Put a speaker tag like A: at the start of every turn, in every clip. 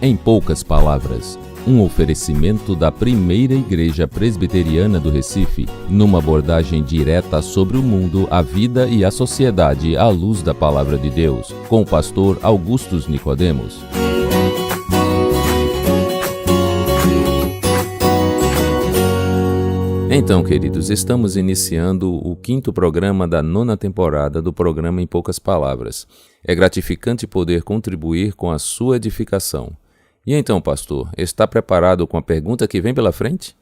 A: Em poucas palavras, um oferecimento da primeira igreja presbiteriana do Recife, numa abordagem direta sobre o mundo, a vida e a sociedade à luz da palavra de Deus, com o pastor Augustus Nicodemos. Então, queridos, estamos iniciando o 5º programa da 9ª temporada do programa Em Poucas Palavras. É gratificante poder contribuir com a sua edificação. E então, pastor, está preparado com a pergunta que vem pela frente?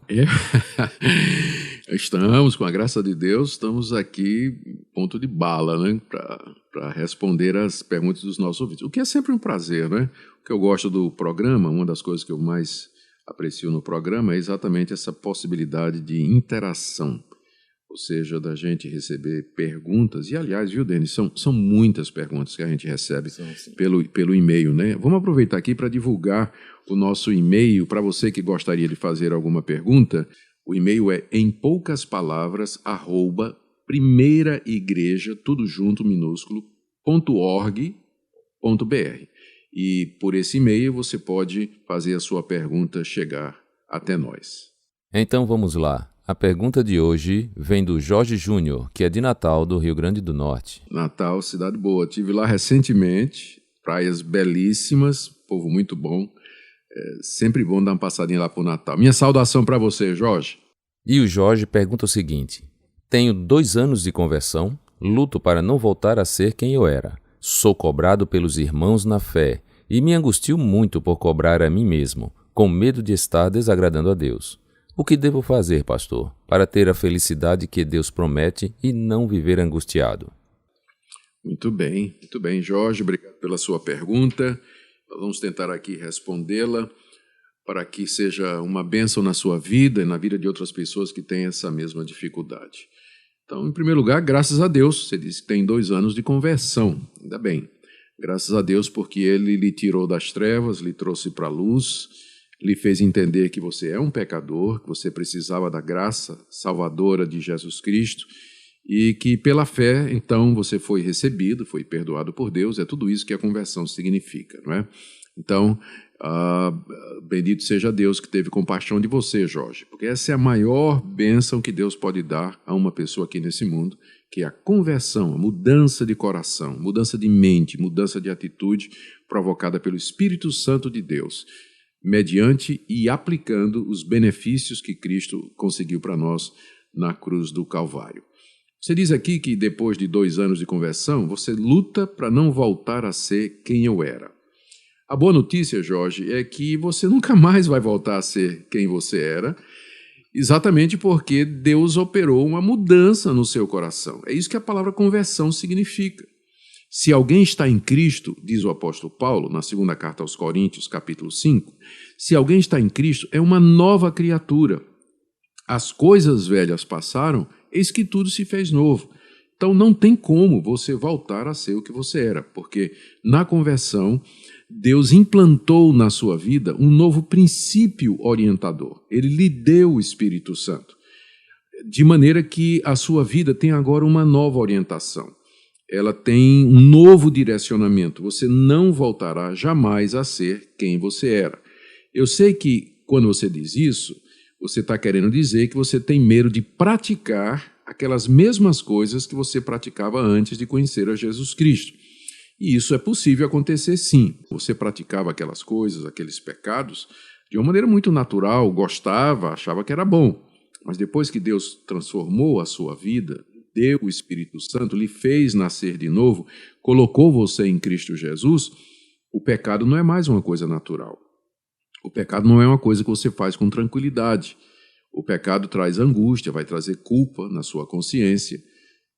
B: Estamos, com a graça de Deus, estamos aqui, ponto de bala, né, para responder as perguntas dos nossos ouvintes. O que é sempre um prazer, né? O que eu gosto do programa, uma das coisas que eu mais aprecio no programa é exatamente essa possibilidade de interação, ou seja, da gente receber perguntas, e aliás, viu, Denis, são muitas perguntas que a gente recebe pelo e-mail, né? Vamos aproveitar aqui para divulgar o nosso e-mail para você que gostaria de fazer alguma pergunta. O e-mail é empoucaspalavras@primeiraigreja, tudo junto, minúsculo, .org.br. E por esse e-mail você pode fazer a sua pergunta chegar até nós.
A: Então vamos lá. A pergunta de hoje vem do Jorge Júnior, que é de Natal, do Rio Grande do Norte.
B: Natal, cidade boa. Estive lá recentemente, praias belíssimas, povo muito bom. É sempre bom dar uma passadinha lá por Natal. Minha saudação para você, Jorge.
A: E o Jorge pergunta o seguinte: tenho 2 anos de conversão, luto para não voltar a ser quem eu era. Sou cobrado pelos irmãos na fé e me angustio muito por cobrar a mim mesmo, com medo de estar desagradando a Deus. O que devo fazer, pastor, para ter a felicidade que Deus promete e não viver angustiado?
B: Muito bem, Jorge. Obrigado pela sua pergunta. Nós vamos tentar aqui respondê-la para que seja uma bênção na sua vida e na vida de outras pessoas que têm essa mesma dificuldade. Então, em primeiro lugar, graças a Deus. Você disse que tem 2 anos de conversão. Ainda bem. Graças a Deus porque Ele lhe tirou das trevas, lhe trouxe para a luz, lhe fez entender que você é um pecador, que você precisava da graça salvadora de Jesus Cristo e que pela fé, então, você foi recebido, foi perdoado por Deus. É tudo isso que a conversão significa, não é? Então, bendito seja Deus que teve compaixão de você, Jorge, porque essa é a maior bênção que Deus pode dar a uma pessoa aqui nesse mundo, que é a conversão, a mudança de coração, mudança de mente, mudança de atitude provocada pelo Espírito Santo de Deus, mediante e aplicando os benefícios que Cristo conseguiu para nós na cruz do Calvário. Você diz aqui que depois de 2 anos de conversão, você luta para não voltar a ser quem eu era. A boa notícia, Jorge, é que você nunca mais vai voltar a ser quem você era, exatamente porque Deus operou uma mudança no seu coração. É isso que a palavra conversão significa. Se alguém está em Cristo, diz o apóstolo Paulo, na 2ª carta aos Coríntios, capítulo 5, se alguém está em Cristo, é uma nova criatura. As coisas velhas passaram, eis que tudo se fez novo. Então não tem como você voltar a ser o que você era, porque na conversão Deus implantou na sua vida um novo princípio orientador. Ele lhe deu o Espírito Santo, de maneira que a sua vida tem agora uma nova orientação. Ela tem um novo direcionamento. Você não voltará jamais a ser quem você era. Eu sei que quando você diz isso, você está querendo dizer que você tem medo de praticar aquelas mesmas coisas que você praticava antes de conhecer a Jesus Cristo. E isso é possível acontecer sim. Você praticava aquelas coisas, aqueles pecados, de uma maneira muito natural, gostava, achava que era bom. Mas depois que Deus transformou a sua vida, deu o Espírito Santo, lhe fez nascer de novo, colocou você em Cristo Jesus, o pecado não é mais uma coisa natural. O pecado não é uma coisa que você faz com tranquilidade. O pecado traz angústia, vai trazer culpa na sua consciência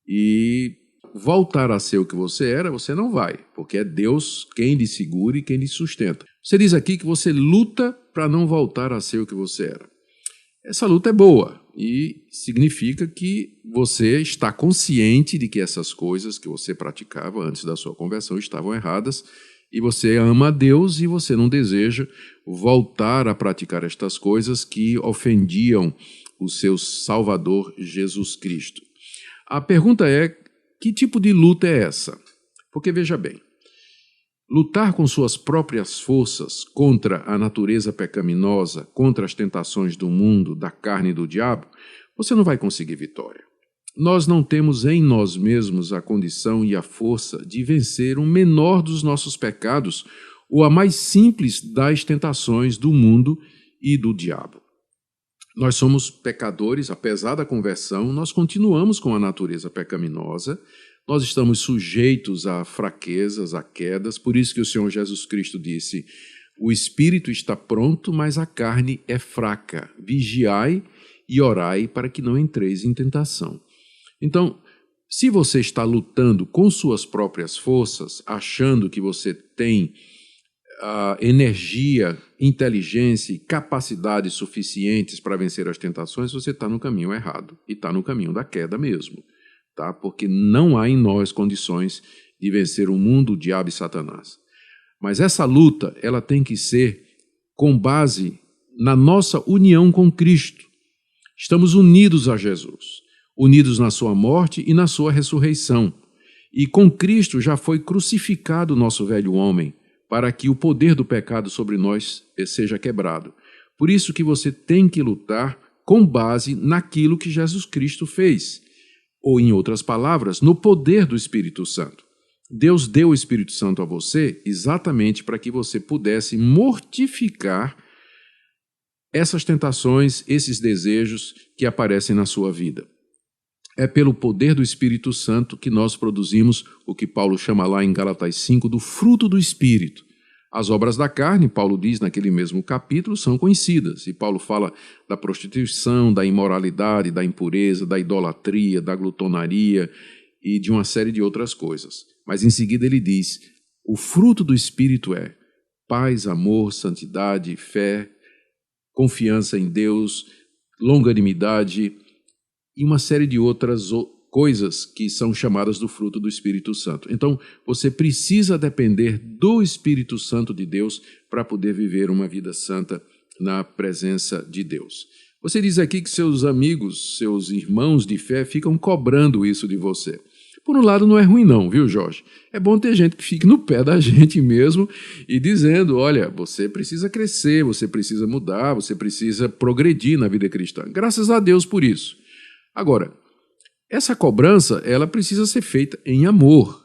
B: e voltar a ser o que você era, você não vai, porque é Deus quem lhe segura e quem lhe sustenta. Você diz aqui que você luta para não voltar a ser o que você era. Essa luta é boa e significa que você está consciente de que essas coisas que você praticava antes da sua conversão estavam erradas e você ama a Deus e você não deseja voltar a praticar estas coisas que ofendiam o seu Salvador Jesus Cristo. A pergunta é: que tipo de luta é essa? Porque, veja bem, lutar com suas próprias forças contra a natureza pecaminosa, contra as tentações do mundo, da carne e do diabo, você não vai conseguir vitória. Nós não temos em nós mesmos a condição e a força de vencer o menor dos nossos pecados ou a mais simples das tentações do mundo e do diabo. Nós somos pecadores, apesar da conversão, nós continuamos com a natureza pecaminosa, nós estamos sujeitos a fraquezas, a quedas, por isso que o Senhor Jesus Cristo disse: o espírito está pronto, mas a carne é fraca. Vigiai e orai para que não entreis em tentação. Então, se você está lutando com suas próprias forças, achando que você tem energia, inteligência e capacidades suficientes para vencer as tentações, você está no caminho errado e está no caminho da queda mesmo, tá? Porque não há em nós condições de vencer o mundo, o diabo e Satanás. Mas essa luta, ela tem que ser com base na nossa união com Cristo. Estamos unidos a Jesus, unidos na sua morte e na sua ressurreição. E com Cristo já foi crucificado o nosso velho homem, para que o poder do pecado sobre nós seja quebrado. Por isso que você tem que lutar com base naquilo que Jesus Cristo fez, ou, em outras palavras, no poder do Espírito Santo. Deus deu o Espírito Santo a você exatamente para que você pudesse mortificar essas tentações, esses desejos que aparecem na sua vida. É pelo poder do Espírito Santo que nós produzimos o que Paulo chama lá em Gálatas 5 do fruto do Espírito. As obras da carne, Paulo diz naquele mesmo capítulo, são conhecidas. E Paulo fala da prostituição, da imoralidade, da impureza, da idolatria, da glutonaria e de uma série de outras coisas. Mas em seguida ele diz: o fruto do Espírito é paz, amor, santidade, fé, confiança em Deus, longanimidade e uma série de outras coisas que são chamadas do fruto do Espírito Santo. Então, você precisa depender do Espírito Santo de Deus para poder viver uma vida santa na presença de Deus. Você diz aqui que seus amigos, seus irmãos de fé ficam cobrando isso de você. Por um lado, não é ruim não, viu, Jorge? É bom ter gente que fique no pé da gente mesmo e dizendo: olha, você precisa crescer, você precisa mudar, você precisa progredir na vida cristã. Graças a Deus por isso. Agora, essa cobrança, ela precisa ser feita em amor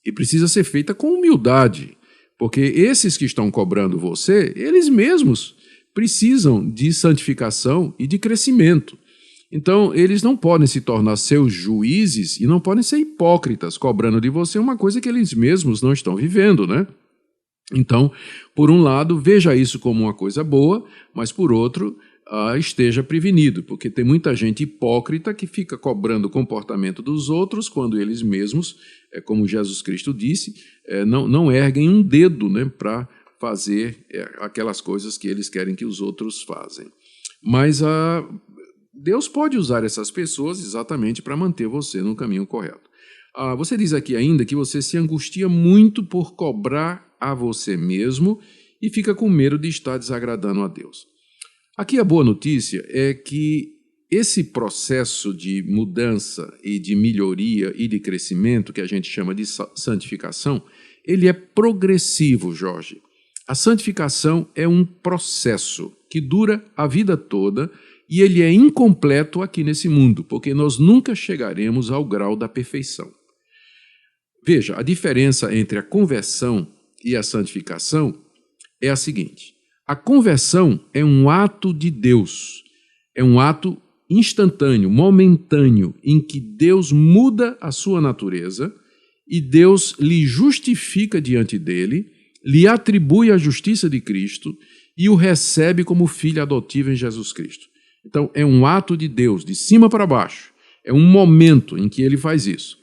B: e precisa ser feita com humildade, porque esses que estão cobrando você, eles mesmos precisam de santificação e de crescimento. Então, eles não podem se tornar seus juízes e não podem ser hipócritas, cobrando de você uma coisa que eles mesmos não estão vivendo, né? Então, por um lado, veja isso como uma coisa boa, mas por outro, esteja prevenido, porque tem muita gente hipócrita que fica cobrando o comportamento dos outros quando eles mesmos, como Jesus Cristo disse, não erguem um dedo, né, para fazer aquelas coisas que eles querem que os outros fazem. Mas Deus pode usar essas pessoas exatamente para manter você no caminho correto. Você diz aqui ainda que você se angustia muito por cobrar a você mesmo e fica com medo de estar desagradando a Deus. Aqui a boa notícia é que esse processo de mudança e de melhoria e de crescimento, que a gente chama de santificação, ele é progressivo, Jorge. A santificação é um processo que dura a vida toda e ele é incompleto aqui nesse mundo, porque nós nunca chegaremos ao grau da perfeição. Veja, a diferença entre a conversão e a santificação é a seguinte: a conversão é um ato de Deus, é um ato instantâneo, momentâneo, em que Deus muda a sua natureza e Deus lhe justifica diante dele, lhe atribui a justiça de Cristo e o recebe como filho adotivo em Jesus Cristo. Então, é um ato de Deus, de cima para baixo, é um momento em que ele faz isso.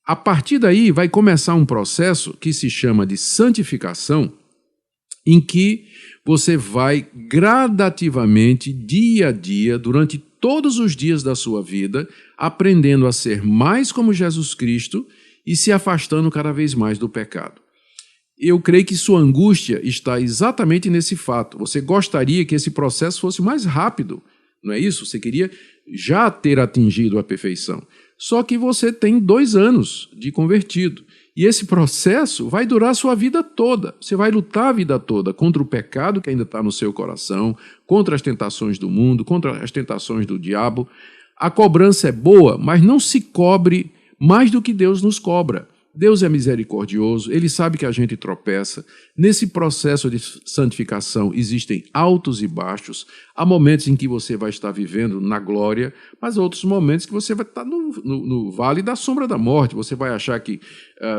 B: A partir daí vai começar um processo que se chama de santificação, em que você vai gradativamente, dia a dia, durante todos os dias da sua vida, aprendendo a ser mais como Jesus Cristo e se afastando cada vez mais do pecado. Eu creio que sua angústia está exatamente nesse fato. Você gostaria que esse processo fosse mais rápido, não é isso? Você queria já ter atingido a perfeição. Só que você tem 2 anos de convertido. E esse processo vai durar a sua vida toda. Você vai lutar a vida toda contra o pecado que ainda está no seu coração, contra as tentações do mundo, contra as tentações do diabo. A cobrança é boa, mas não se cobre mais do que Deus nos cobra. Deus é misericordioso, Ele sabe que a gente tropeça. Nesse processo de santificação existem altos e baixos. Há momentos em que você vai estar vivendo na glória, mas há outros momentos que você vai estar no vale da sombra da morte. Você vai achar que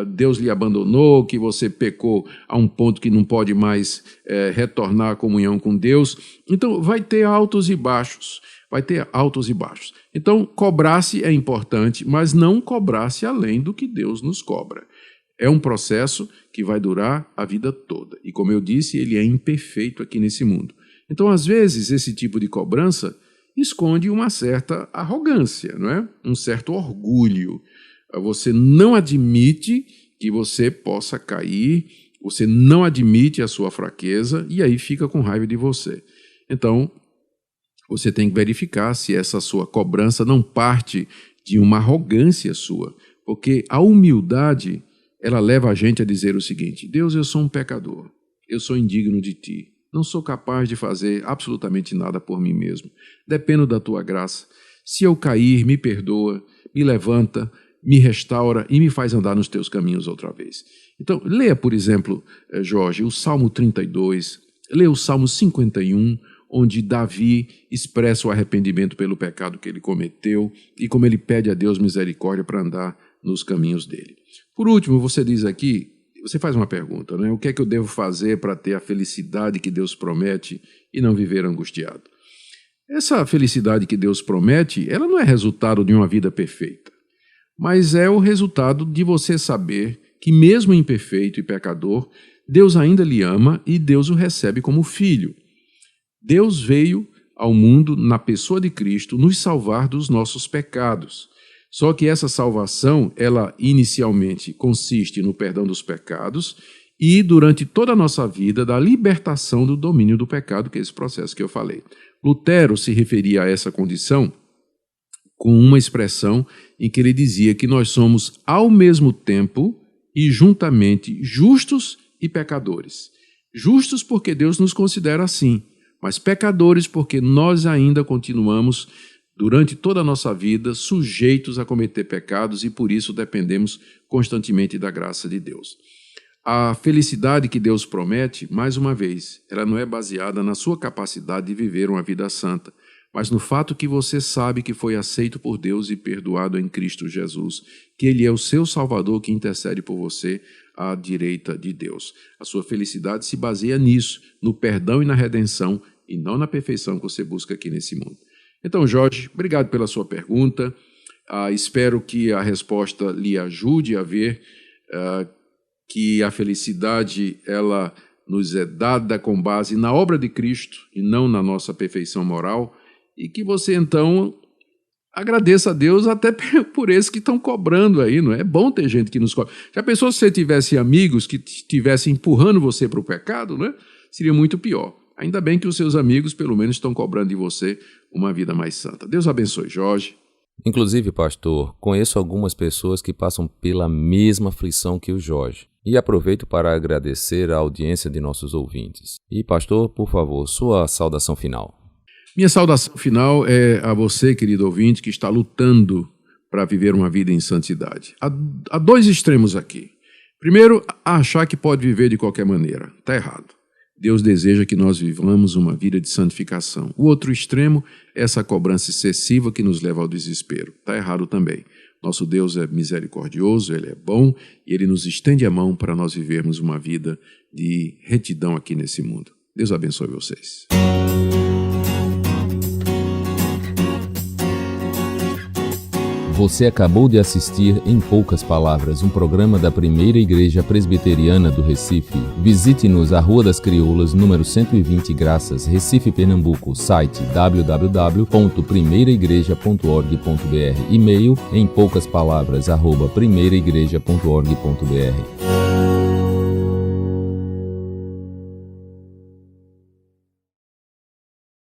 B: Deus lhe abandonou, que você pecou a um ponto que não pode mais retornar à comunhão com Deus. Então vai ter altos e baixos. Vai ter altos e baixos. Então, cobrar-se é importante, mas não cobrar-se além do que Deus nos cobra. É um processo que vai durar a vida toda. E, como eu disse, ele é imperfeito aqui nesse mundo. Então, às vezes, esse tipo de cobrança esconde uma certa arrogância, não é? Um certo orgulho. Você não admite que você possa cair, você não admite a sua fraqueza e aí fica com raiva de você. Então, você tem que verificar se essa sua cobrança não parte de uma arrogância sua, porque a humildade, ela leva a gente a dizer o seguinte: Deus, eu sou um pecador, eu sou indigno de Ti, não sou capaz de fazer absolutamente nada por mim mesmo, dependo da Tua graça. Se eu cair, me perdoa, me levanta, me restaura e me faz andar nos Teus caminhos outra vez. Então, leia, por exemplo, Jorge, o Salmo 32, leia o Salmo 51, onde Davi expressa o arrependimento pelo pecado que ele cometeu e como ele pede a Deus misericórdia para andar nos caminhos dele. Por último, você diz aqui, você faz uma pergunta, né? O que é que eu devo fazer para ter a felicidade que Deus promete e não viver angustiado? Essa felicidade que Deus promete, ela não é resultado de uma vida perfeita, mas é o resultado de você saber que mesmo imperfeito e pecador, Deus ainda lhe ama e Deus o recebe como filho. Deus veio ao mundo na pessoa de Cristo nos salvar dos nossos pecados. Só que essa salvação, ela inicialmente consiste no perdão dos pecados e durante toda a nossa vida da libertação do domínio do pecado, que é esse processo que eu falei. Lutero se referia a essa condição com uma expressão em que ele dizia que nós somos ao mesmo tempo e juntamente justos e pecadores. Justos porque Deus nos considera assim, mas pecadores porque nós ainda continuamos, durante toda a nossa vida, sujeitos a cometer pecados e por isso dependemos constantemente da graça de Deus. A felicidade que Deus promete, mais uma vez, ela não é baseada na sua capacidade de viver uma vida santa, mas no fato que você sabe que foi aceito por Deus e perdoado em Cristo Jesus, que Ele é o seu Salvador que intercede por você à direita de Deus. A sua felicidade se baseia nisso, no perdão e na redenção, e não na perfeição que você busca aqui nesse mundo. Então, Jorge, obrigado pela sua pergunta. Espero que a resposta lhe ajude a ver que a felicidade ela nos é dada com base na obra de Cristo e não na nossa perfeição moral, e que você, então, agradeça a Deus até por esses que estão cobrando aí, não é? É bom ter gente que nos cobra. Já pensou se você tivesse amigos que estivessem empurrando você para o pecado, não é? Seria muito pior. Ainda bem que os seus amigos, pelo menos, estão cobrando de você uma vida mais santa. Deus abençoe, Jorge.
A: Inclusive, pastor, conheço algumas pessoas que passam pela mesma aflição que o Jorge. E aproveito para agradecer a audiência de nossos ouvintes. E, pastor, por favor, sua saudação final.
B: Minha saudação final é a você, querido ouvinte, que está lutando para viver uma vida em santidade. Há dois extremos aqui. Primeiro, achar que pode viver de qualquer maneira. Está errado. Deus deseja que nós vivamos uma vida de santificação. O outro extremo é essa cobrança excessiva que nos leva ao desespero. Está errado também. Nosso Deus é misericordioso, Ele é bom e Ele nos estende a mão para nós vivermos uma vida de retidão aqui nesse mundo. Deus abençoe vocês.
A: Você acabou de assistir Em Poucas Palavras, um programa da Primeira Igreja Presbiteriana do Recife. Visite-nos à Rua das Crioulas, número 120 Graças, Recife, Pernambuco. Site www.primeiraigreja.org.br. E-mail empoucaspalavras@primeiraigreja.org.br.